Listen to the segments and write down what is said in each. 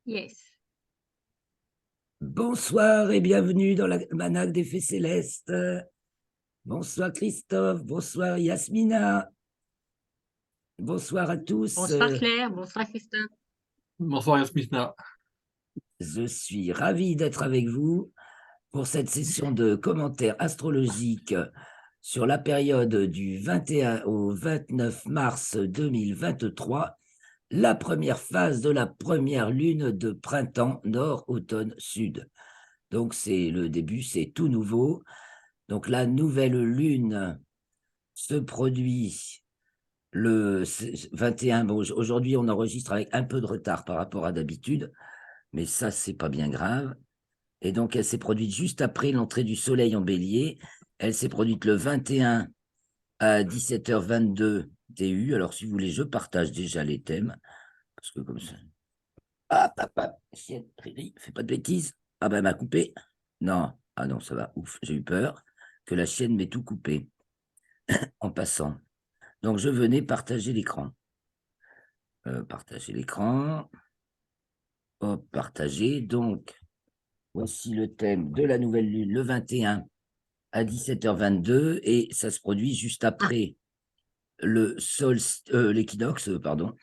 Yes. Bonsoir et bienvenue dans la Manach des Fées Célestes. Bonsoir Christophe, bonsoir Yasmina, bonsoir à tous. Bonsoir Claire, bonsoir Christophe. Bonsoir Yasmina. Je suis ravi d'être avec vous pour cette session de commentaires astrologiques sur la période du 21 au 29 mars 2023, la première phase de la première lune de printemps nord, automne, sud. Donc c'est le début, c'est tout nouveau. Donc la nouvelle lune se produit le 21. Bon, aujourd'hui, on enregistre avec un peu de retard par rapport à d'habitude, mais ça, c'est pas bien grave. Et donc, elle s'est produite juste après l'entrée du soleil en bélier. Elle s'est produite le 21 à 17h22 TU. Alors, si vous voulez, je partage déjà les thèmes, parce que comme ça... Ah, papa, Riri, fais pas de bêtises. Ah ben, elle m'a coupé. Non, ah non, ça va, ouf, j'ai eu peur que la chienne m'ait tout coupé en passant. Donc, je venais partager l'écran. Partager l'écran. Hop, partager. Donc, voici le thème de la nouvelle lune, le 21 à 17h22. Et ça se produit juste après l'équinoxe, pardon,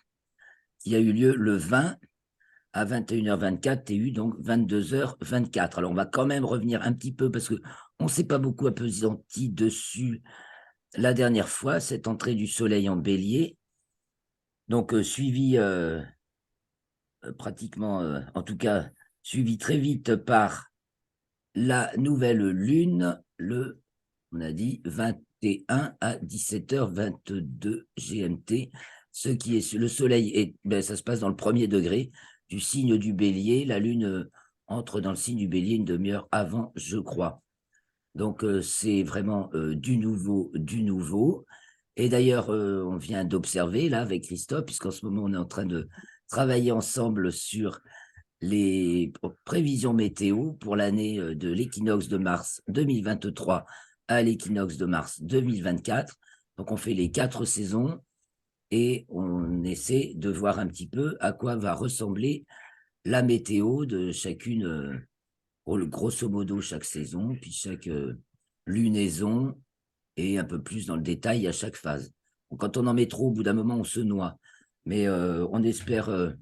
qui a eu lieu le 20 à 21h24 TU, donc 22h24. Alors, on va quand même revenir un petit peu parce qu'on ne s'est pas beaucoup appesanti dessus la dernière fois, cette entrée du soleil en bélier. Donc, suivi pratiquement, en tout cas, suivi très vite par la nouvelle lune, on a dit, 21 à 17h22 GMT, ce qui est le soleil, ça se passe dans le premier degré du signe du bélier. La lune entre dans le signe du bélier une demi-heure avant, je crois. Donc, c'est vraiment du nouveau, du nouveau. Et d'ailleurs, on vient d'observer, là, avec Christophe, puisqu'en ce moment, on est en train de travailler ensemble sur les prévisions météo pour l'année de l'équinoxe de mars 2023 à l'équinoxe de mars 2024. Donc, on fait les 4 saisons et on essaie de voir un petit peu à quoi va ressembler la météo de chacune, grosso modo, chaque saison, puis chaque lunaison et un peu plus dans le détail à chaque phase. Donc, quand on en met trop, au bout d'un moment, on se noie. Mais on espère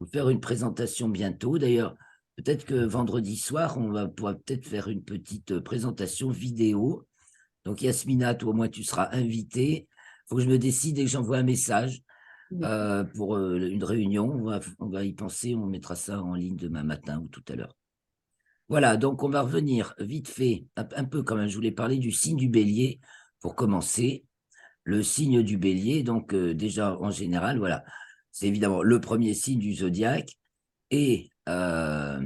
vous faire une présentation bientôt. D'ailleurs, peut-être que vendredi soir, on pourra peut-être faire une petite présentation vidéo. Donc, Yasmina, toi, moi, tu seras invitée. Il faut que je me décide et que j'envoie un message pour une réunion. On va y penser, on mettra ça en ligne demain matin ou tout à l'heure. Voilà, donc on va revenir vite fait, un peu quand même. Je voulais parler du signe du bélier pour commencer. Le signe du bélier, donc déjà en général, voilà, c'est évidemment le premier signe du zodiaque et ça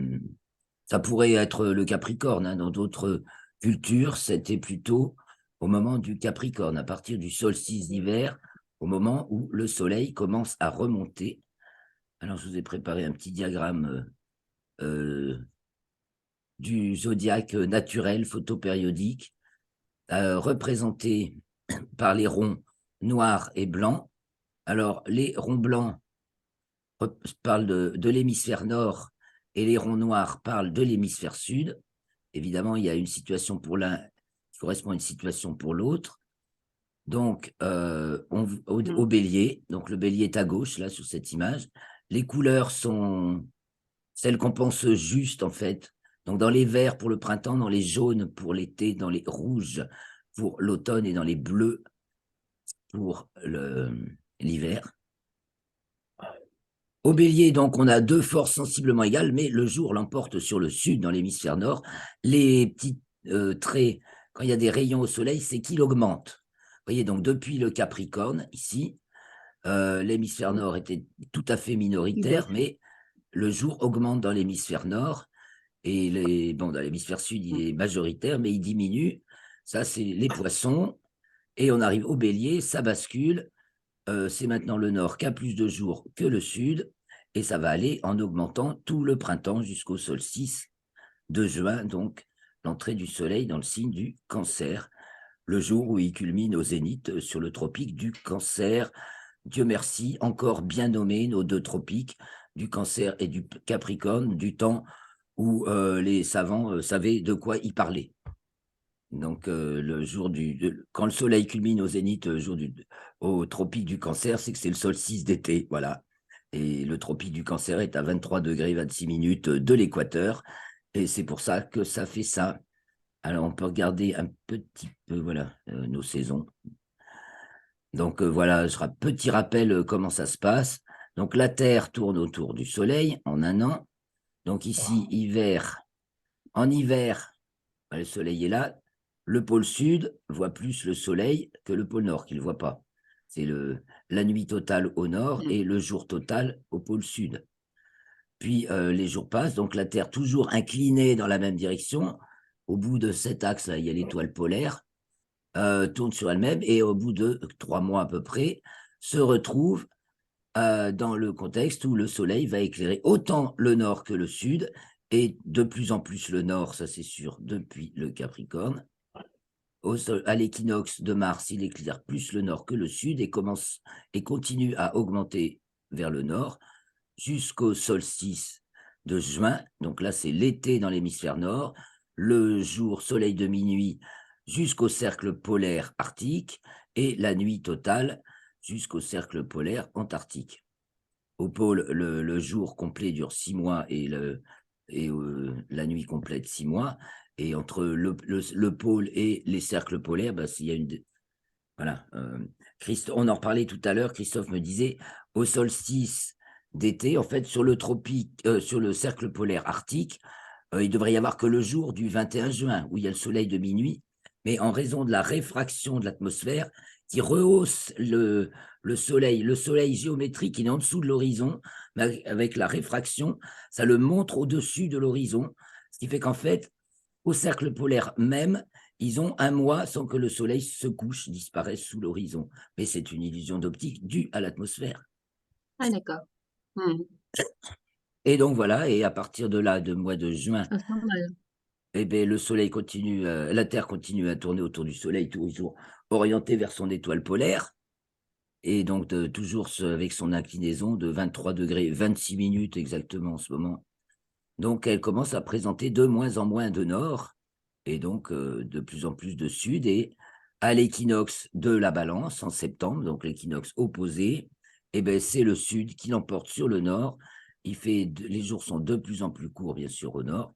pourrait être le Capricorne. Hein. Dans d'autres cultures, c'était plutôt au moment du Capricorne, à partir du solstice d'hiver, au moment où le soleil commence à remonter. Alors, je vous ai préparé un petit diagramme du zodiaque naturel photopériodique, représenté par les ronds noirs et blancs. Alors, les ronds blancs parlent de l'hémisphère nord et les ronds noirs parlent de l'hémisphère sud. Évidemment, il y a une situation pour l'un qui correspond à une situation pour l'autre. Donc, au bélier, donc le bélier est à gauche, là, sur cette image. Les couleurs sont celles qu'on pense justes, en fait. Donc, dans les verts pour le printemps, dans les jaunes pour l'été, dans les rouges pour l'automne et dans les bleus pour l'hiver. Au bélier, donc, on a 2 forces sensiblement égales, mais le jour l'emporte sur le sud, dans l'hémisphère nord. Les petits traits, quand il y a des rayons au soleil, c'est qu'il augmente. Vous voyez, donc, depuis le Capricorne, ici, l'hémisphère nord était tout à fait minoritaire, mais le jour augmente dans l'hémisphère nord, et dans l'hémisphère sud, il est majoritaire, mais il diminue. Ça, c'est les poissons. Et on arrive au bélier, ça bascule. C'est maintenant le nord qui a plus de jours que le sud, et ça va aller en augmentant tout le printemps jusqu'au solstice de juin, donc l'entrée du soleil dans le signe du Cancer, le jour où il culmine au zénith sur le tropique du Cancer. Dieu merci, encore bien nommés nos 2 tropiques, du Cancer et du Capricorne, du temps où les savants savaient de quoi y parler. Donc, le jour quand le soleil culmine au zénith, au tropique du Cancer, c'est que c'est le solstice d'été, voilà. Et le tropique du Cancer est à 23 degrés 26 minutes de l'équateur. Et c'est pour ça que ça fait ça. Alors, on peut regarder un petit peu, voilà, nos saisons. Donc, voilà, petit rappel comment ça se passe. Donc, la Terre tourne autour du Soleil en un an. Donc, ici, hiver. En hiver, le Soleil est là. Le pôle sud voit plus le Soleil que le pôle nord, qu'il ne voit pas. C'est la nuit totale au nord et le jour total au pôle sud. Puis, les jours passent, donc la Terre toujours inclinée dans la même direction. Au bout de cet axe, là, il y a l'étoile polaire, tourne sur elle-même et au bout de 3 mois à peu près, se retrouve dans le contexte où le Soleil va éclairer autant le nord que le sud, et de plus en plus le nord, ça c'est sûr, depuis le Capricorne. À l'équinoxe de mars, il éclaire plus le nord que le sud et continue à augmenter vers le nord jusqu'au solstice de juin. Donc là, c'est l'été dans l'hémisphère nord, le jour soleil de minuit jusqu'au cercle polaire arctique et la nuit totale jusqu'au cercle polaire antarctique. Au pôle, le jour complet dure 6 mois et la nuit complète 6 mois. Et entre le pôle et les cercles polaires, il y a une. Voilà. On en reparlait tout à l'heure. Christophe me disait, au solstice d'été, en fait, sur le cercle polaire arctique, il devrait y avoir que le jour du 21 juin, où il y a le soleil de minuit. Mais en raison de la réfraction de l'atmosphère, qui rehausse le soleil géométrique, il est en dessous de l'horizon, mais avec la réfraction, ça le montre au-dessus de l'horizon. Ce qui fait qu'en fait, au cercle polaire même, ils ont un mois sans que le soleil se couche, disparaisse sous l'horizon. Mais c'est une illusion d'optique due à l'atmosphère. Ah, d'accord. Et donc voilà, et à partir de là, de mois de juin, Ah, c'est pas mal. eh ben, la Terre continue à tourner autour du Soleil, toujours orientée vers son étoile polaire, et donc toujours avec son inclinaison de 23 degrés 26 minutes exactement en ce moment. Donc elle commence à présenter de moins en moins de nord, et donc de plus en plus de sud, et à l'équinoxe de la Balance en septembre, donc l'équinoxe opposé, eh ben, c'est le sud qui l'emporte sur le nord. Les jours sont de plus en plus courts, bien sûr, au nord,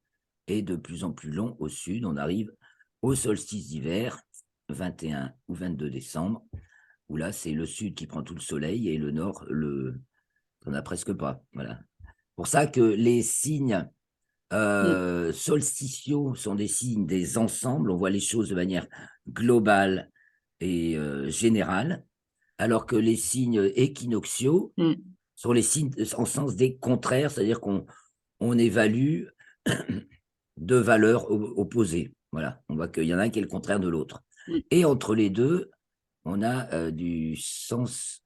et de plus en plus longs au sud. On arrive au solstice d'hiver, 21 ou 22 décembre, où là, c'est le sud qui prend tout le soleil, et le nord, on n'a presque pas. Voilà. Pour ça que les signes solsticiaux sont des signes des ensembles, on voit les choses de manière globale et générale, alors que les signes équinoxiaux sont les signes en sens des contraires, c'est-à-dire qu'on évalue deux valeurs opposées. Voilà, on voit qu'il y en a un qui est le contraire de l'autre. Et entre les deux, on a du sens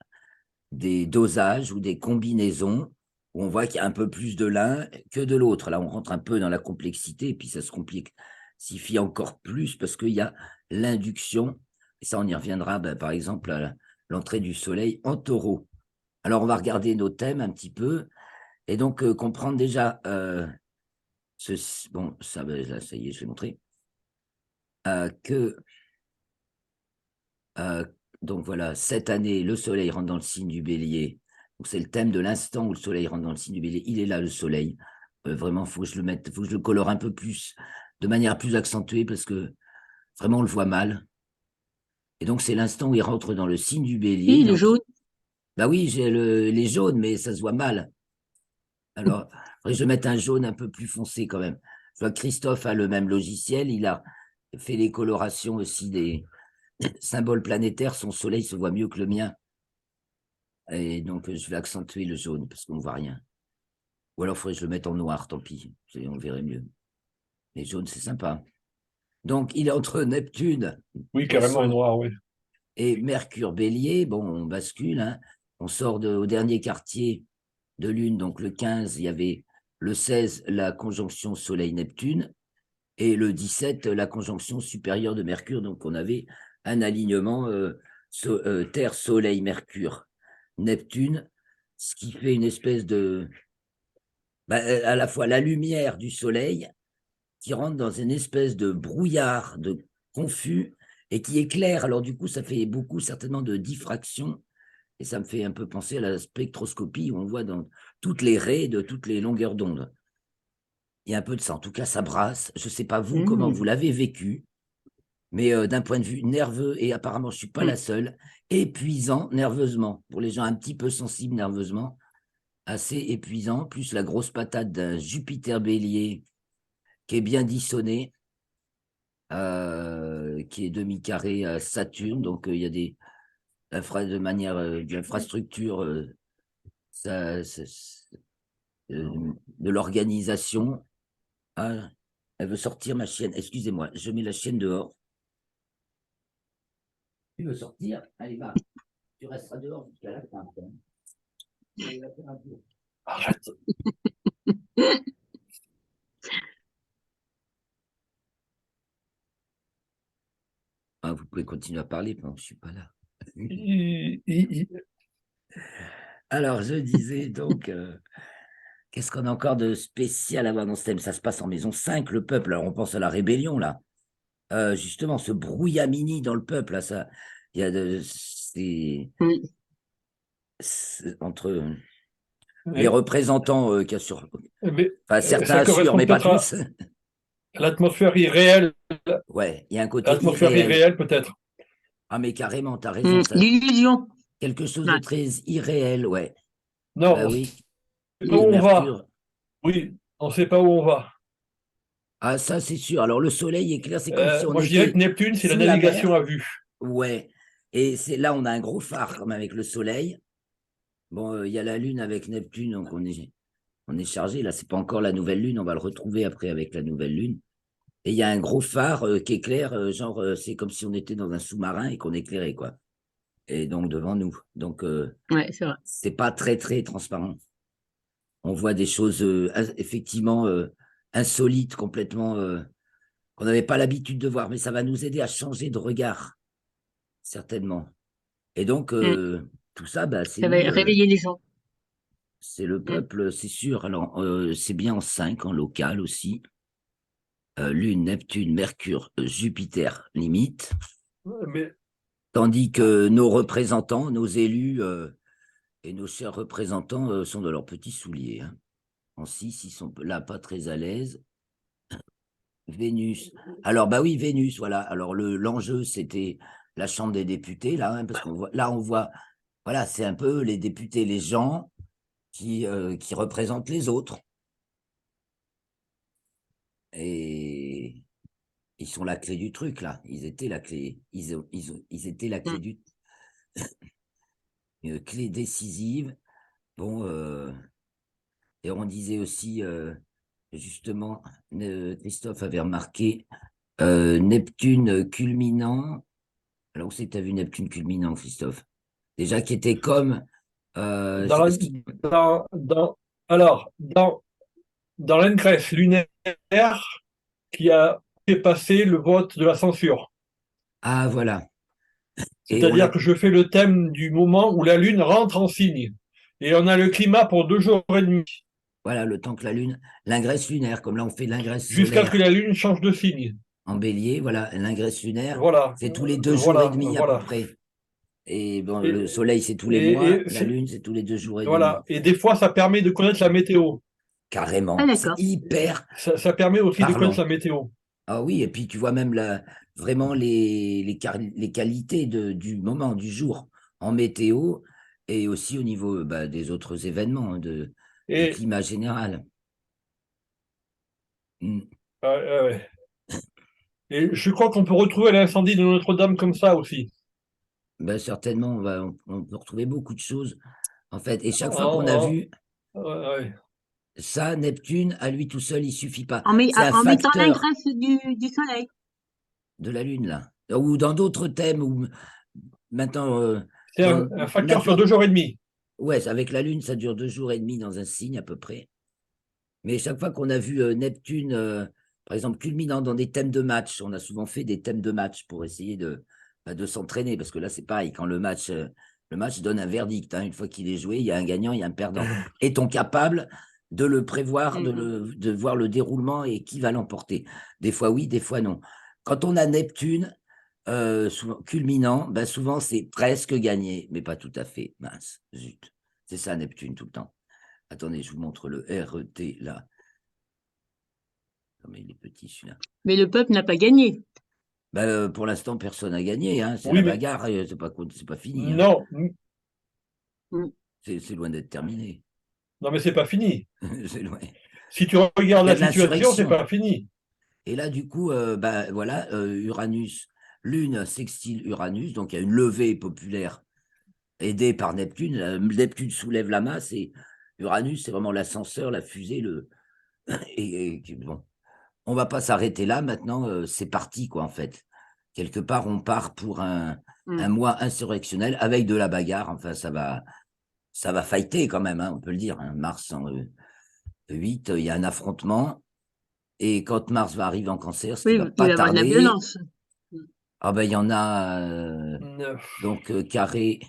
des dosages ou des combinaisons où on voit qu'il y a un peu plus de l'un que de l'autre. Là, on rentre un peu dans la complexité et puis ça se complexifie encore plus parce qu'il y a l'induction. Et ça, on y reviendra, par exemple, à l'entrée du soleil en taureau. Alors, on va regarder nos thèmes un petit peu et donc comprendre déjà bon, ça, là, ça y est, je vais montrer. Que donc voilà, cette année, le soleil rentre dans le signe du bélier. Donc c'est le thème de l'instant où le soleil rentre dans le signe du bélier. Il est là, le soleil. Vraiment, il faut que je le colore un peu plus, de manière plus accentuée, parce que vraiment, on le voit mal. Et donc, c'est l'instant où il rentre dans le signe du bélier. Oui, le jaune. Bah oui, j'ai les jaunes, mais ça se voit mal. Alors, je vais mettre un jaune un peu plus foncé quand même. Je vois que Christophe a le même logiciel. Il a fait les colorations aussi des symboles planétaires. Son soleil se voit mieux que le mien. Et donc, je vais accentuer le jaune parce qu'on ne voit rien. Ou alors, il faudrait que je le mette en noir, tant pis. On verrait mieux. Les jaunes, c'est sympa. Donc, il est entre Neptune, Oui, carrément Poisson, noir, oui. et Mercure Bélier. Bon, on bascule. Hein. On sort au dernier quartier de Lune. Donc, le 15, il y avait le 16, la conjonction Soleil-Neptune. Et le 17, la conjonction supérieure de Mercure. Donc, on avait un alignement Terre, Soleil, Mercure, Neptune, ce qui fait une espèce de à la fois la lumière du soleil qui rentre dans une espèce de brouillard de confus et qui éclaire. Alors du coup, ça fait beaucoup certainement de diffraction et ça me fait un peu penser à la spectroscopie où on voit dans toutes les raies de toutes les longueurs d'onde. Il y a un peu de ça. En tout cas, ça brasse. Je ne sais pas vous comment vous l'avez vécu, mais d'un point de vue nerveux, et apparemment je ne suis pas la seule, épuisant nerveusement. Pour les gens un petit peu sensibles nerveusement, assez épuisant, plus la grosse patate d'un Jupiter bélier qui est bien dissonné, qui est demi-carré à Saturne. Donc, il y a de manière d'infrastructure, de l'organisation. Ah, elle veut sortir, ma chienne. Excusez-moi, je mets la chienne dehors. Tu veux sortir? Allez, va. Tu resteras dehors jusqu'à la fin. Arrête. Ah, vous pouvez continuer à parler pendant que je ne suis pas là. Alors, je disais donc, qu'est-ce qu'on a encore de spécial à voir dans ce thème? Ça se passe en maison 5, le peuple. Alors, on pense à la rébellion, là. Justement, ce brouillamini dans le peuple, là, ça, il y a entre les représentants qui assurent, enfin, certains ça assurent, correspond mais pas peut-être tous. à l'atmosphère irréelle. Ouais, il y a un côté L'atmosphère irréel. irréelle, peut-être. Ah, mais carrément, tu as raison. L'illusion. Quelque chose de très irréel, ouais. Non, Bah on oui. ne sait pas où on va. Oui, on ne sait pas où on va. Ah, ça, c'est sûr. Alors, le soleil est clair, c'est comme si on Moi, je dirais était que Neptune, c'est la sous la navigation mer. à vue. Ouais. Et c'est là, on a un gros phare, comme avec le soleil. Bon, il y a la Lune avec Neptune, donc on est chargé. Là, c'est pas encore la nouvelle Lune. On va le retrouver après avec la nouvelle Lune. Et il y a un gros phare qui éclaire, genre, c'est comme si on était dans un sous-marin et qu'on éclairait, quoi. Et donc, devant nous. Donc, Ouais, c'est vrai. c'est pas très, très transparent. On voit des choses effectivement insolites, complètement, qu'on n'avait pas l'habitude de voir, mais ça va nous aider à changer de regard, certainement. Et donc, tout ça, bah, c'est Ça va nous, réveiller les gens. c'est le peuple, c'est sûr. Alors, c'est bien en 5, en local aussi. Lune, Neptune, Mercure, Jupiter, limite. Mais Tandis que nos représentants, nos élus et nos chers représentants sont dans leurs petits souliers. Hein. En 6, ils sont là pas très à l'aise. Vénus. Alors, bah oui, Vénus, voilà. Alors, l'enjeu, c'était la Chambre des députés, là, hein, parce on voit, voilà, c'est un peu les députés, les gens qui représentent les autres. Et ils sont la clé du truc, là. Ils étaient la clé. Ils étaient la clé une clé décisive. Bon, et on disait aussi, justement, Christophe avait remarqué Neptune culminant. Alors, où c'est que tu as vu Neptune culminant, Christophe? Déjà, qui était comme. dans la- alors, dans l'engresse lunaire qui a fait passer le vote de la censure. Ah, voilà. Et on C'est-à-dire l'a. que je fais le thème du moment où la Lune rentre en signe. Et on a le climat pour 2 jours et demi, Voilà, le temps que la Lune. L'ingresse lunaire, comme là, on fait l'ingresse jusqu'à ce que solaire la Lune change de signe. en bélier. Voilà, l'ingresse lunaire, Voilà, c'est tous les 2 jours et voilà, demi à peu voilà. près. Et bon, Et, le soleil, c'est tous les mois. et, La Lune, c'est tous les 2 jours et demi. voilà. Et des fois, ça permet de connaître la météo. Ah, Carrément. C'est d'accord. hyper Ça permet aussi de connaître parlant. la météo. Ah oui, et puis tu vois même vraiment les qualités du moment, du jour en météo et aussi au niveau bah, des autres événements, hein, du Et climat général. Mm. ouais. Et je crois qu'on peut retrouver l'incendie de Notre-Dame comme ça aussi. Ben, certainement, on peut retrouver beaucoup de choses, en fait. Et chaque fois qu'on a En- vu ouais. ça, Neptune, à lui tout seul, il suffit pas. En, C'est un en mettant facteur l'ingresse du soleil. de la Lune, là. Ou dans d'autres thèmes, ou maintenant, C'est dans un facteur sur n'importe. 2 jours et demi. Ouais, avec la Lune, ça dure 2 jours et demi dans un signe à peu près. Mais chaque fois qu'on a vu Neptune, par exemple, culminant dans des thèmes de match, on a souvent fait des thèmes de match pour essayer de s'entraîner, parce que là, c'est pareil, quand le match donne un verdict, hein, une fois qu'il est joué, il y a un gagnant, il y a un perdant. Est-on capable de le prévoir, de voir le déroulement et qui va l'emporter. Des fois oui, des fois non. Quand on a Neptune souvent, culminant, ben souvent c'est presque gagné, mais pas tout à fait. Mince, zut. C'est ça Neptune tout le temps. Attendez, je vous montre le RET là. Non, mais il est petit celui-là. Mais le peuple n'a pas gagné. Ben, pour l'instant, personne n'a gagné. Hein. C'est Oui, la mais bagarre, c'est pas fini. Hein. non, C'est loin d'être terminé. non, mais c'est pas fini. C'est loin. Si tu regardes Il y a la de situation, c'est l'insurrection. pas fini. Et là, du coup, ben, voilà, Uranus, Lune sextile Uranus, donc il y a une levée populaire aidée par Neptune. Neptune soulève la masse et Uranus, c'est vraiment l'ascenseur, la fusée. Bon, on va pas s'arrêter là. Maintenant, c'est parti, quoi, en fait. Quelque part, on part pour un mois insurrectionnel avec de la bagarre. Enfin, ça va fighter quand même, hein, on peut le dire. Hein. Mars en 8, il y a un affrontement. Et quand Mars va arriver en Cancer, ce qui Oui, va il pas va y avoir de la tarder, violence. ah ben il y en a donc carré.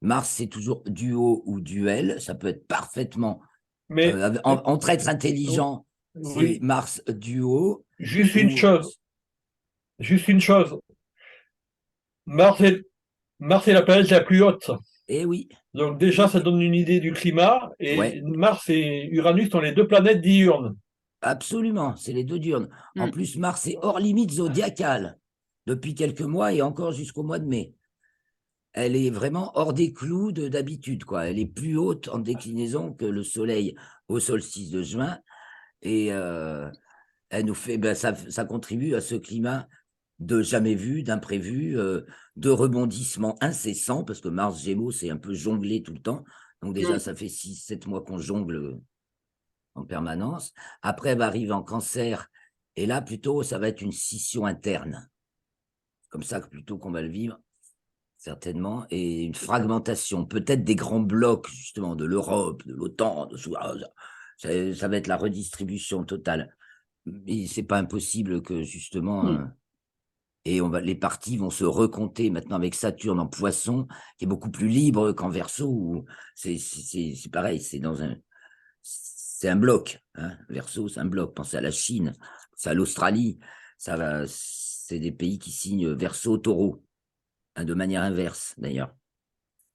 Mars, c'est toujours duo ou duel. Ça peut être parfaitement Mais en traître intelligent, c'est oui, Mars duo. juste une Ou chose, juste une chose. Mars est, Mars est la planète la plus haute. eh oui, Donc déjà, ça donne une idée du climat. ouais, Et Mars et Uranus sont les deux planètes diurnes. absolument. C'est les deux diurnes. En plus, Mars est hors limite zodiacale depuis quelques mois et encore jusqu'au mois de mai. Elle est vraiment hors des clous d'habitude, quoi. Elle est plus haute en déclinaison que le Soleil au solstice de juin. Et elle nous fait, ben, ça contribue à ce climat de jamais vu, d'imprévu, de rebondissements incessants, parce que Mars Gémeaux, c'est un peu jonglé tout le temps. Donc déjà, ça fait 6-7 mois qu'on jongle en permanence. Après, elle va arriver en Cancer, et là, plutôt, ça va être une scission interne. Comme ça, plutôt qu'on va le vivre, certainement, et une fragmentation, peut-être des grands blocs, justement, de l'Europe, de l'OTAN, ça va être la redistribution totale. Mais c'est pas impossible que, justement, et les parties vont se recompter maintenant avec Saturne en Poisson, qui est beaucoup plus libre qu'en Verseau, où c'est pareil, c'est un bloc. Hein. Verseau, c'est un bloc. Pensez à la Chine, c'est à l'Australie, c'est des pays qui signent Verseau-Taureau, hein, de manière inverse d'ailleurs.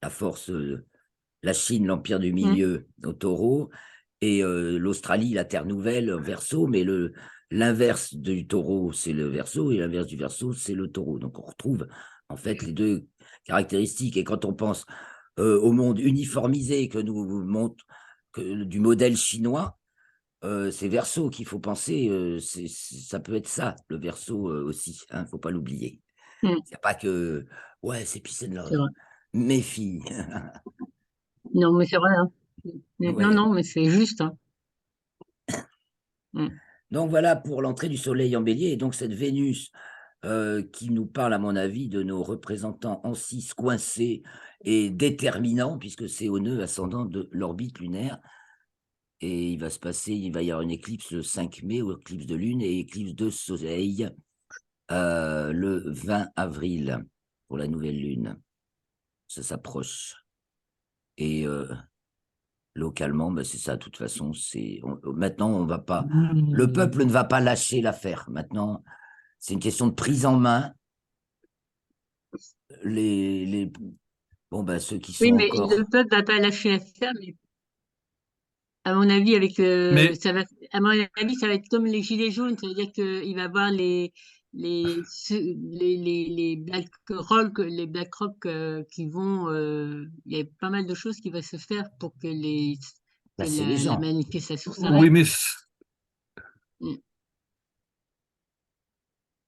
La force, la Chine, l'empire du milieu au Taureau, et l'Australie, la Terre Nouvelle, Verseau, mais l'inverse du Taureau, c'est le Verseau, et l'inverse du Verseau, c'est le Taureau. Donc on retrouve en fait les deux caractéristiques. Et quand on pense au monde uniformisé que nous montre du modèle chinois, c'est Verseau qu'il faut penser. Ça peut être ça, le Verseau aussi. Hein, faut pas l'oublier. Il n'y a pas que ouais, c'est Piscine là. Méfie. Non, mais c'est vrai. Hein. Non, Ouais. non, mais c'est juste. Hein. Donc voilà pour l'entrée du Soleil en Bélier. Et donc cette Vénus qui nous parle, à mon avis, de nos représentants en 6 coincés et déterminants, puisque c'est au nœud ascendant de l'orbite lunaire. Et il va y avoir une éclipse le 5 mai, ou éclipse de lune, et éclipse de soleil le 20 avril pour la nouvelle lune. Ça s'approche. Et localement, ben c'est ça, de toute façon, maintenant, on va pas. Le peuple ne va pas lâcher l'affaire. Maintenant, c'est une question de prise en main. Bon, ben, ceux qui sont Oui, mais encore. le peuple va pas lâcher l'affaire, mais à mon avis, Mais à mon avis, ça va être comme les gilets jaunes, ça veut dire qu'il va y avoir les BlackRock qui vont, il y a pas mal de choses qui vont se faire pour que C'est les la gens. manifestation oui, s'arrête. mais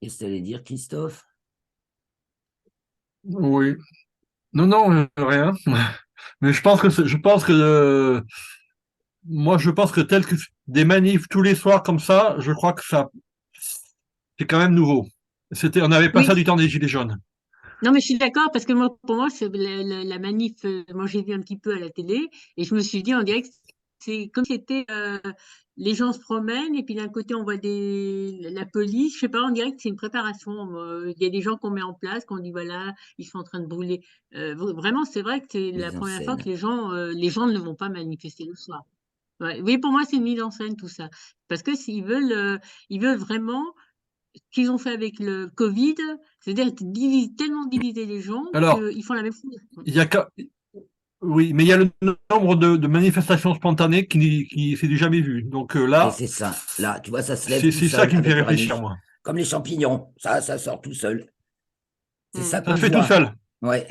Qu'est-ce que tu allais dire, Christophe? oui. Non, non, rien. Mais je pense que tel que des manifs tous les soirs comme ça, je crois que ça, c'est quand même nouveau. On n'avait pas Oui, ça du temps des Gilets jaunes. non, mais je suis d'accord parce que moi, pour moi, c'est la manif. Moi, j'ai vu un petit peu à la télé et je me suis dit, on dirait que c'est comme si c'était les gens se promènent et puis d'un côté, on voit la police. Je sais pas, on dirait que c'est une préparation. Il y a des gens qu'on met en place, qu'on dit voilà, ils sont en train de brûler. Vraiment, c'est vrai que c'est la Mise en première fois que scène. les gens ne vont pas manifester le soir. Ouais. Oui, pour moi, c'est une mise en scène tout ça. Parce que ils veulent vraiment ce qu'ils ont fait avec le Covid, c'est-à-dire tellement diviser les gens Alors, qu'ils font la même chose. il y a qu'à- oui, mais il y a le nombre de manifestations spontanées qui c'est du jamais vu. Donc Et là, c'est ça. Là, tu vois, ça se lève tout c'est ça seul qui me fait avec réfléchir, Uranus. moi. Comme les champignons. Ça sort tout seul. C'est Mmh. ça Ça qu'on se fait tout voit. seul. Ouais.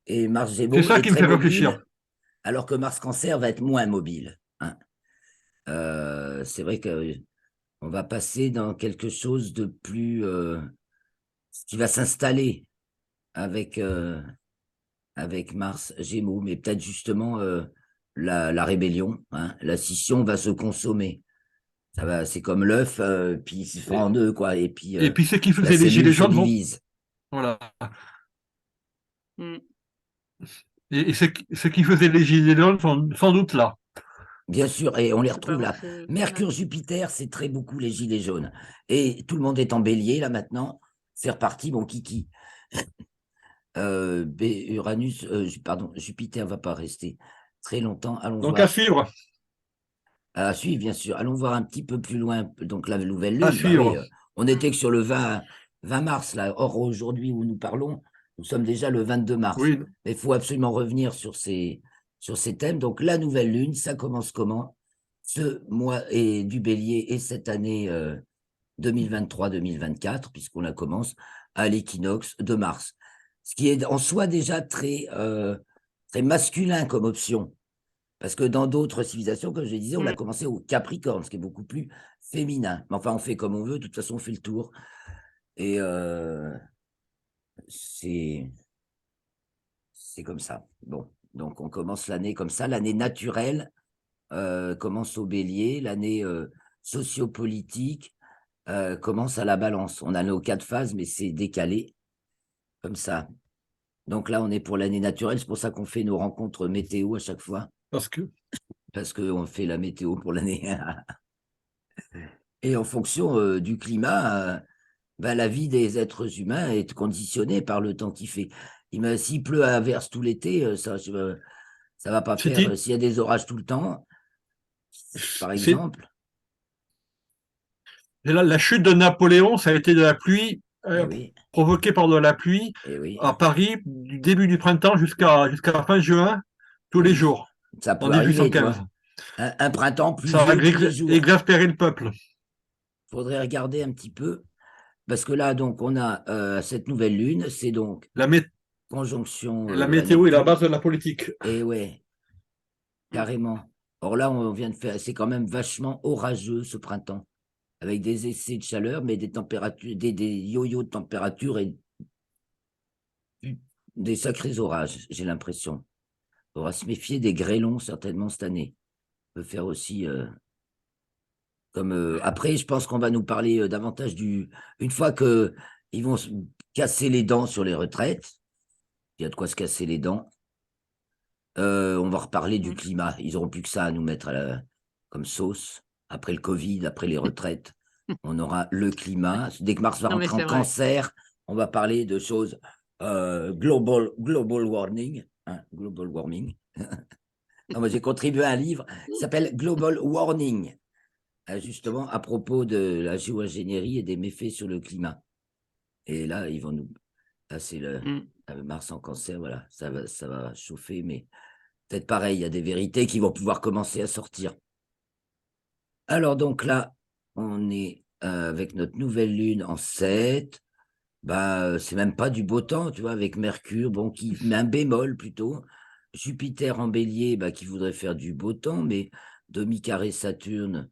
Et Mars C'est Gémeaux ça est qui me très fait réfléchir. mobile, alors que Mars Cancer va être moins mobile, hein. C'est vrai que on va passer dans quelque chose de plus qui va s'installer avec, avec Mars Gémeaux, mais peut-être justement la rébellion, hein. La scission va se consommer. Ça va, c'est comme l'œuf, puis il se fend Et, en deux, quoi, et puis et puis ceux qui la faisaient les cellule gilets se jaunes vont. divise. Voilà. Mmh. Et ceux qui faisaient les gilets jaunes sont sans doute là. Bien sûr, et on les Je sais pas, retrouve moi, là. Mercure-Jupiter, c'est très beaucoup les gilets jaunes. Et tout le monde est en bélier, là, maintenant. C'est reparti, mon kiki. Uranus, pardon, Jupiter va pas rester très longtemps. Allons Donc à voir. suivre, À suivre, bien sûr. Allons voir un petit peu plus loin. Donc, la nouvelle à lune, bah oui, suivre. on Mmh. était que sur le 20 mars, là. Or, aujourd'hui où nous parlons, nous sommes déjà le 22 mars. Oui, Mais il faut absolument revenir sur ces thèmes. Donc, la nouvelle lune, ça commence comment? Ce mois est du bélier et cette année 2023-2024, puisqu'on la commence à l'équinoxe de mars. Ce qui est en soi déjà très masculin comme option. Parce que dans d'autres civilisations, comme je le disais, on a Mmh. commencé au Capricorne, ce qui est beaucoup plus féminin. Mais enfin, on fait comme on veut, de toute façon, on fait le tour. Et c'est comme ça. Bon, donc on commence l'année comme ça. L'année naturelle commence au bélier, l'année sociopolitique commence à la balance. On a nos 4 phases, mais c'est décalé, comme ça. Donc là, on est pour l'année naturelle, c'est pour ça qu'on fait nos rencontres météo à chaque fois, parce que parce qu'on fait la météo pour l'année. Et en fonction du climat, ben, la vie des êtres humains est conditionnée par le temps qu'il fait. S'il pleut à verse tout l'été, ça va pas faire. c'est S'il y a des orages tout le temps, par c'est exemple, la chute de Napoléon, ça a été de la pluie eh oui, provoquée par de la pluie eh oui, à Paris du début du printemps jusqu'à fin juin tous les oui, jours ça en peut arriver, tu 1815. vois. Un printemps Ça a pluvieux tous les jours. exaspéré le peuple. Faudrait regarder un petit peu, parce que là, donc, on a cette nouvelle lune, c'est donc La, mé- conjonction la à météo est la Neptune. base de la politique. Et ouais, Mmh. carrément. Or là, on vient de faire, c'est quand même vachement orageux ce printemps, avec des essais de chaleur, mais des températures, des yo-yo de température et des sacrés orages, j'ai l'impression. On va se méfier des grêlons certainement cette année. On peut faire aussi comme après, je pense qu'on va nous parler davantage une fois que ils vont se casser les dents sur les retraites. Il y a de quoi se casser les dents. On va reparler du Mmh. climat. Ils auront plus que ça à nous mettre comme sauce. Après le Covid, après les retraites, on aura le climat. Dès que Mars va Non, mais rentrer en c'est vrai. cancer, on va parler de choses global warming. Hein, global warming. Non, moi, j'ai contribué à un livre qui s'appelle Global Warning, justement à propos de la géo-ingénierie et des méfaits sur le climat. Et là, ils vont nous. Là, c'est Mmh. Mars en cancer, voilà, ça va chauffer, mais peut-être pareil, il y a des vérités qui vont pouvoir commencer à sortir. Alors donc là, on est avec notre nouvelle lune en 7. Bah, c'est même pas du beau temps, tu vois, avec Mercure, bon, qui met un bémol plutôt. Jupiter en bélier, bah, qui voudrait faire du beau temps, mais demi-carré Saturne,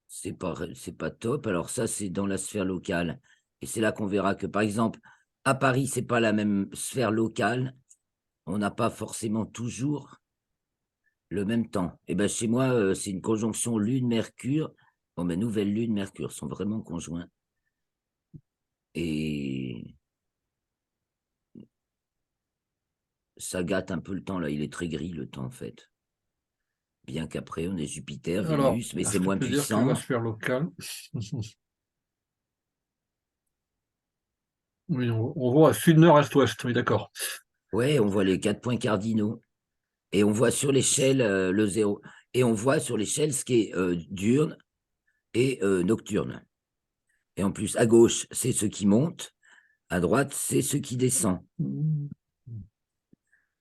c'est pas top. Alors ça, c'est dans la sphère locale. Et c'est là qu'on verra que, par exemple, à Paris, c'est pas la même sphère locale. On n'a pas forcément toujours le même temps. Et ben chez moi, c'est une conjonction Lune-Mercure. Bon, mes nouvelles Lune, Mercure sont vraiment conjoints. Et ça gâte un peu le temps, là. Il est très gris, le temps, en fait. Bien qu'après, on est Jupiter, Alors, Vénus, mais c'est est-ce que moins tu peux dire que la puissant. sphère locale, oui, on voit sud, nord, est, ouest, oui, d'accord. Ouais, on voit les 4 points cardinaux. Et on voit sur l'échelle le zéro. et on voit sur l'échelle ce qui est diurne et nocturne. Et en plus, à gauche, c'est ce qui monte, à droite, c'est ce qui descend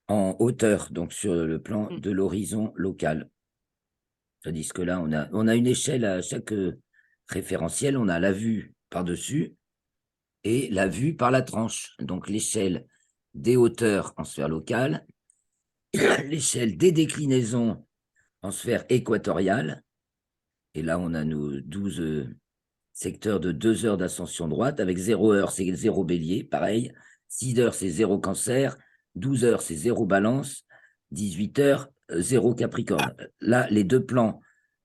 en hauteur, donc sur le plan de l'horizon local. Tandis que là, on a une échelle à chaque référentiel, on a la vue par-dessus et la vue par la tranche. Donc l'échelle des hauteurs en sphère locale, l'échelle des déclinaisons en sphère équatoriale, et là on a nos 12 secteurs de 2 heures d'ascension droite, avec 0 heure c'est 0 bélier, pareil, 6 heures c'est 0 cancer, 12 heures c'est 0 balance, 18 heures 0 capricorne. Là, les deux plans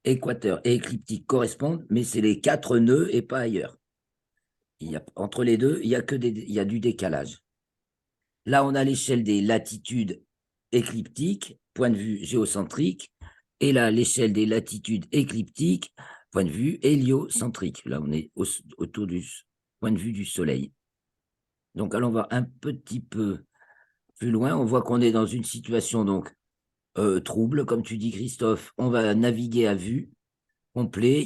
équateur et écliptique correspondent, mais c'est les 4 nœuds et pas ailleurs. Entre les deux, il y a du décalage. Là, on a l'échelle des latitudes écliptiques, point de vue géocentrique, et là, l'échelle des latitudes écliptiques, point de vue héliocentrique. Là, on est autour du point de vue du Soleil. Donc, allons voir un petit peu plus loin. On voit qu'on est dans une situation donc trouble, comme tu dis, Christophe. On va naviguer à vue complet.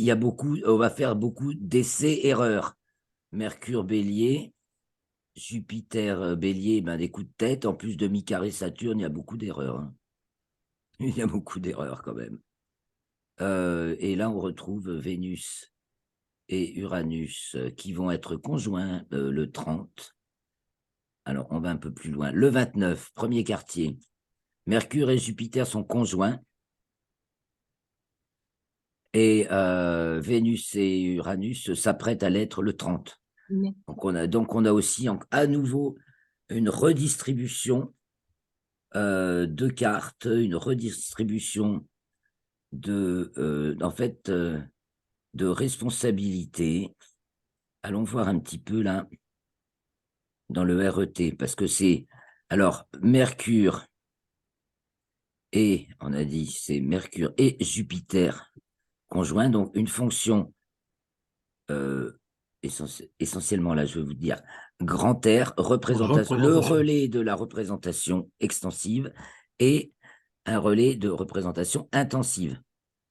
On va faire beaucoup d'essais-erreurs. Mercure Bélier, Jupiter Bélier, des coups de tête. En plus de mi-carré Saturne, il y a beaucoup d'erreurs. Hein. Il y a beaucoup d'erreurs quand même. Et là, on retrouve Vénus et Uranus qui vont être conjoints le 30. Alors, on va un peu plus loin. Le 29, premier quartier. Mercure et Jupiter sont conjoints. Et Vénus et Uranus s'apprêtent à l'être le 30. Donc, on a aussi à nouveau une redistribution de cartes, une redistribution en fait, de responsabilité. Allons voir un petit peu là dans le RET, parce que c'est alors Mercure et on a dit c'est Mercure et Jupiter conjoints, donc une fonction essentiellement là, je vais vous dire grand R, représentation, le relais de la représentation extensive et un relais de représentation intensive.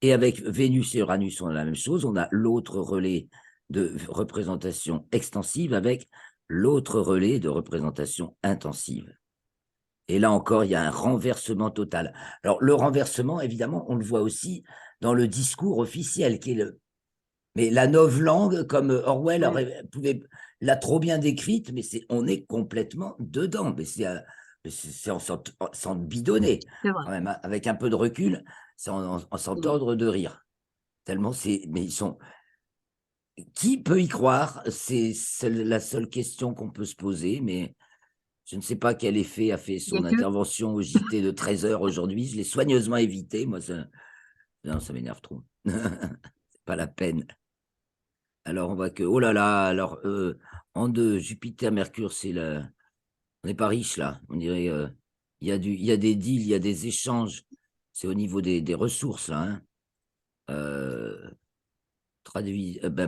Et avec Vénus et Uranus, on a la même chose. On a l'autre relais de représentation extensive avec l'autre relais de représentation intensive. Et là encore, il y a un renversement total. Alors, le renversement, évidemment, on le voit aussi dans le discours officiel, qui est mais la novlangue, comme Orwell l'a trop bien décrite, mais on est complètement dedans. Mais c'est sans bidonner, quand même, hein, avec un peu de recul, c'est en s'entendre de rire. Tellement mais ils sont. Qui peut y croire? C'est la seule question qu'on peut se poser, mais je ne sais pas quel effet a fait son intervention au JT de 13h aujourd'hui. Je l'ai soigneusement évité. Moi, non, ça m'énerve trop. C'est pas la peine. Alors, on voit que, oh là là, alors, en deux, Jupiter, Mercure, on n'est pas riche là. On dirait, il y a des deals, il y a des échanges. C'est au niveau des ressources là. Hein.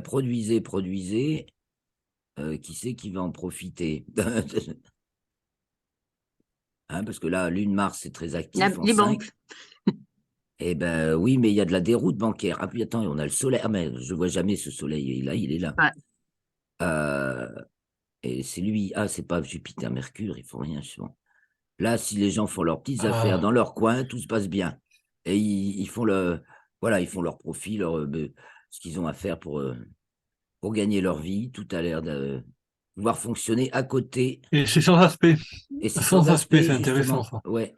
Produisez. Qui c'est qui va en profiter? Hein, parce que là, Lune, Mars, c'est très actif. Les banques. Eh ben oui, mais il y a de la déroute bancaire. Ah puis attends, on a le soleil. Ah mais je ne vois jamais ce soleil. Il est là. Ouais. Et c'est lui. Ah, c'est pas Jupiter, Mercure, ils font rien souvent. Là, si les gens font leurs petites affaires dans leur coin, tout se passe bien. Et ils font ils font leur profit, ce qu'ils ont à faire pour gagner leur vie. Tout a l'air de pouvoir fonctionner à côté. Et c'est sans aspect. Et c'est sans aspect, c'est intéressant ça. Ouais.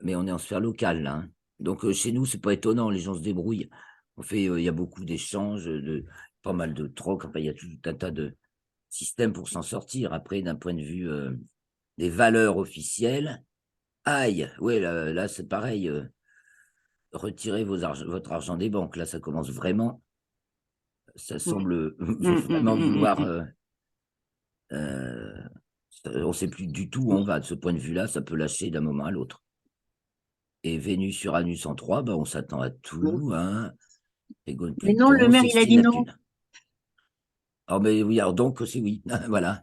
Mais on est en sphère locale là. Hein. Donc chez nous, c'est pas étonnant, les gens se débrouillent. Il y a beaucoup d'échanges, pas mal de trocs. Enfin, il y a tout un tas de systèmes pour s'en sortir. Après, d'un point de vue des valeurs officielles, aïe, ouais, là c'est pareil. Retirez votre argent des banques. Là, ça commence vraiment. Ça semble vraiment vouloir. On ne sait plus du tout où on va. De ce point de vue-là, ça peut lâcher d'un moment à l'autre. Et Vénus, Uranus en 3, on s'attend à tout. Hein. Mais non, le maire, il a dit non. Oh, mais oui, alors donc, c'est oui. Voilà.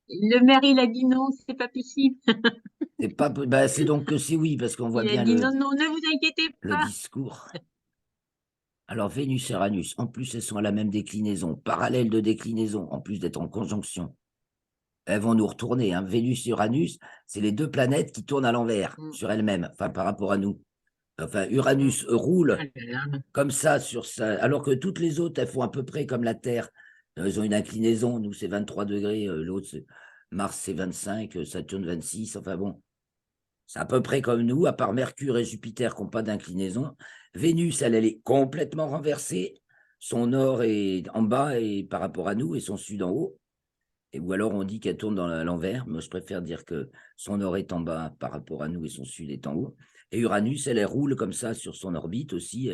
Le maire, il a dit non, c'est pas possible. C'est pas, bah, c'est donc que c'est oui, parce qu'on voit Il a bien dit non, non, ne vous inquiétez le pas. discours. Alors, Vénus et Uranus, en plus, elles sont à la même déclinaison, parallèle de déclinaison, en plus d'être en conjonction. Elles vont nous retourner. Hein. Vénus et Uranus, c'est les deux planètes qui tournent à l'envers sur elles-mêmes, enfin, par rapport à nous. Enfin, Uranus roule Ah là là. comme ça sur ça, alors que toutes les autres, elles font à peu près comme la Terre. Elles ont une inclinaison. Nous, c'est 23 degrés. L'autre, Mars, c'est 25, Saturne, 26. Enfin bon, c'est à peu près comme nous, à part Mercure et Jupiter qui n'ont pas d'inclinaison. Vénus, elle est complètement renversée. Son nord est en bas et par rapport à nous et son sud en haut. Ou alors on dit qu'elle tourne dans l'envers. Moi, je préfère dire que son nord est en bas par rapport à nous et son sud est en haut. Et Uranus, elle roule comme ça sur son orbite aussi.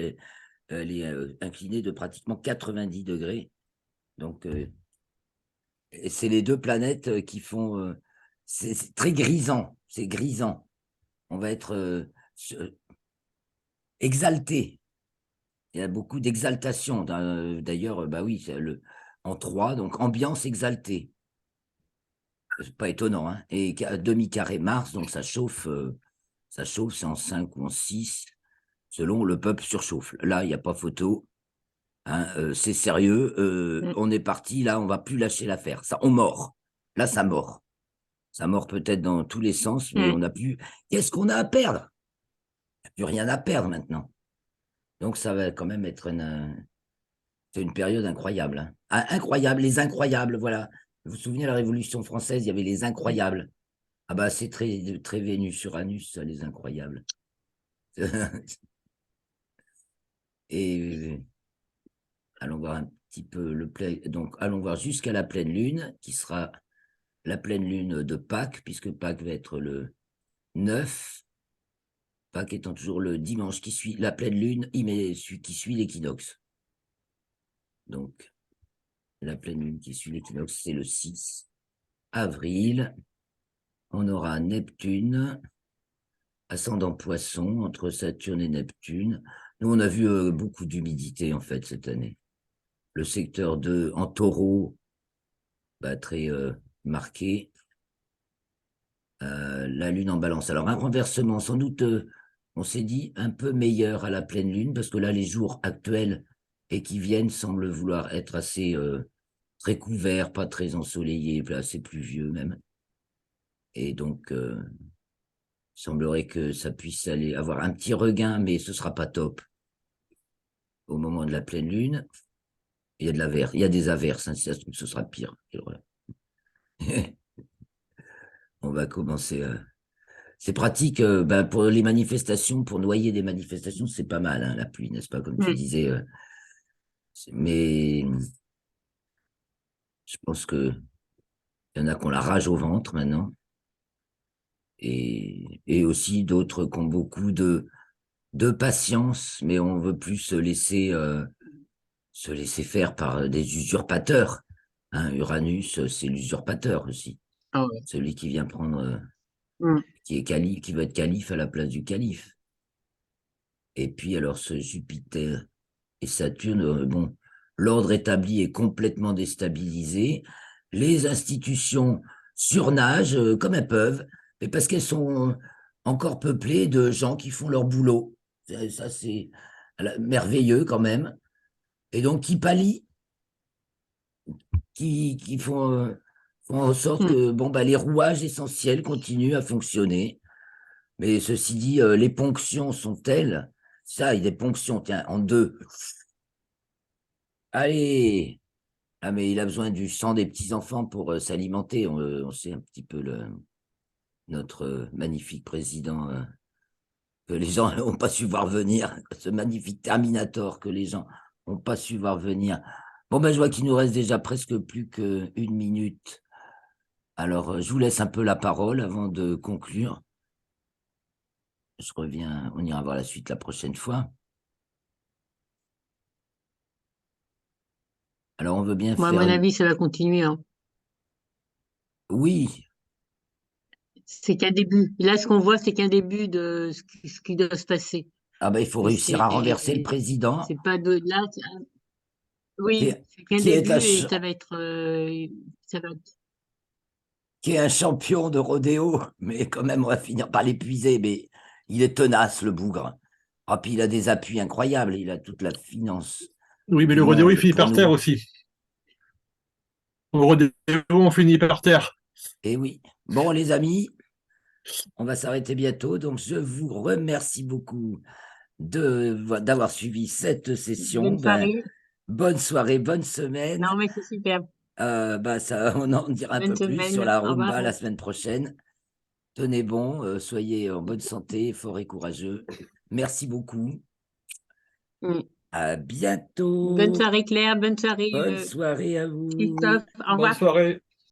Elle est inclinée de pratiquement 90 degrés. Donc, c'est les deux planètes qui font. C'est très grisant. C'est grisant. On va être exalté. Il y a beaucoup d'exaltation. D'ailleurs, bah oui, en 3, donc ambiance exaltée. C'est pas étonnant. Hein. Et demi-carré Mars, donc ça chauffe, c'est en 5 ou en 6, selon le peuple surchauffe. Là, il n'y a pas photo. Hein, c'est sérieux. On est parti, là, on va plus lâcher l'affaire. Ça, on mord. Là, ça mord. Ça mord peut-être dans tous les sens, mais on n'a plus. Qu'est-ce qu'on a à perdre? Il n'y a plus rien à perdre maintenant. Donc, ça va quand même être c'est une période incroyable. Hein. Ah, incroyable, les incroyables, voilà. Vous vous souvenez de la Révolution française, il y avait les incroyables. Ah bah, c'est très, très Vénus-Uranus, ça, les incroyables. Et allons voir un petit peu donc, allons voir jusqu'à la pleine lune, qui sera la pleine lune de Pâques, puisque Pâques va être le 9, Pâques étant toujours le dimanche qui suit la pleine lune, qui suit l'équinoxe. Donc, la pleine lune qui suit l'équinoxe, c'est le 6 avril. On aura Neptune, ascendant Poisson, entre Saturne et Neptune. Nous, on a vu beaucoup d'humidité, en fait, cette année. Le secteur 2 en Taureau, bah, très marqué. La lune en balance. Alors, un renversement, sans doute, on s'est dit un peu meilleur à la pleine lune, parce que là, les jours actuels et qui viennent semblent vouloir être assez très couverts, pas très ensoleillés, assez pluvieux même. Et donc, il semblerait que ça puisse aller avoir un petit regain, mais ce sera pas top. Au moment de la pleine lune, il y a de l'averse, il y a des averses, hein, si ça se trouve, ce sera pire. On va commencer à. C'est pratique ben, pour les manifestations, pour noyer des manifestations, c'est pas mal, hein, la pluie, n'est-ce pas, comme tu disais. Mais je pense que il y en a qui ont la rage au ventre maintenant. Et aussi d'autres qui ont beaucoup de patience, mais on veut plus se laisser faire par des usurpateurs. Hein, Uranus, c'est l'usurpateur aussi. Ah ouais. Celui qui vient prendre, Mm. qui est calife, qui veut être calife à la place du calife. Et puis alors ce Jupiter et Saturne, bon, l'ordre établi est complètement déstabilisé. Les institutions surnagent comme elles peuvent, mais parce qu'elles sont encore peuplées de gens qui font leur boulot. Ça, c'est merveilleux quand même. Et donc, qui pallient, qui font en sorte que bon, bah, les rouages essentiels continuent à fonctionner. Mais ceci dit, les ponctions sont telles, ça, il y a des ponctions, tiens, en 2. Allez! Ah, mais il a besoin du sang des petits-enfants pour s'alimenter. On sait un petit peu notre magnifique président que les gens n'ont pas su voir venir, ce magnifique Terminator que les gens n'ont pas su voir venir. Bon, ben, je vois qu'il nous reste déjà presque plus qu'1 minute. Alors, je vous laisse un peu la parole avant de conclure. Je reviens, on ira voir la suite la prochaine fois. Alors, on veut bien Moi, à faire mon une. avis, ça va continuer. Hein. Oui, C'est qu'un début. Là, ce qu'on voit, c'est qu'un début de ce qui doit se passer. ah ben, il faut Et réussir à renverser le président c'est pas de là. qui Oui, est, c'est qu'un qui est début à, et ch- ça va être. qui est un champion de rodéo, mais quand même, on va finir par l'épuiser. Mais il est tenace, le bougre. Ah, puis il a des appuis incroyables. Il a toute la finance Oui, mais du le rodéo, il monde finit pour par terre nous. aussi. Au rodéo, on finit par terre. Et oui. Bon, les amis, on va s'arrêter bientôt. Donc, je vous remercie beaucoup d'avoir suivi cette session. Bonne soirée. Bonne soirée, bonne semaine. Non, mais c'est super. On en dira un Bonne peu plus sur semaine. la Au revoir. rumba la semaine prochaine. Tenez bon, soyez en bonne santé, fort et courageux. Merci beaucoup. Mm. À bientôt. Bonne soirée, Claire. Bonne soirée, Bonne soirée à vous. Christophe. Au Bonne revoir. soirée.